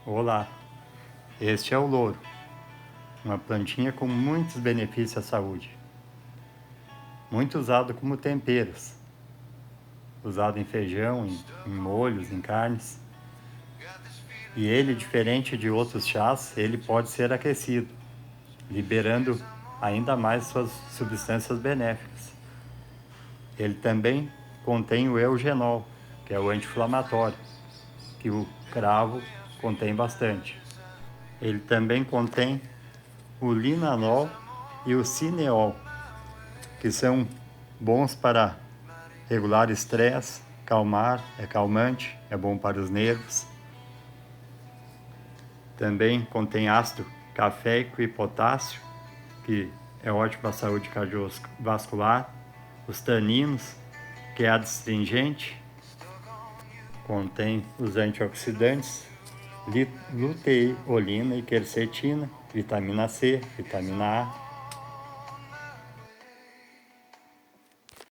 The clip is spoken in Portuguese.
Olá, este é o louro, uma plantinha com muitos benefícios à saúde. Muito usado como temperos, usado em feijão, em molhos, em carnes. E ele, diferente de outros chás, ele pode ser aquecido, liberando ainda mais suas substâncias benéficas. Ele também contém o eugenol, que é o anti-inflamatório, que o cravo contém bastante. Ele também contém o linalol e o cineol, que são bons para regular estresse, calmar, é calmante, é bom para os nervos. Também contém ácido cafeico e potássio, que é ótimo para a saúde cardiovascular. Os taninos, que é adstringente, contém os antioxidantes, luteolina e quercetina, vitamina C, vitamina A.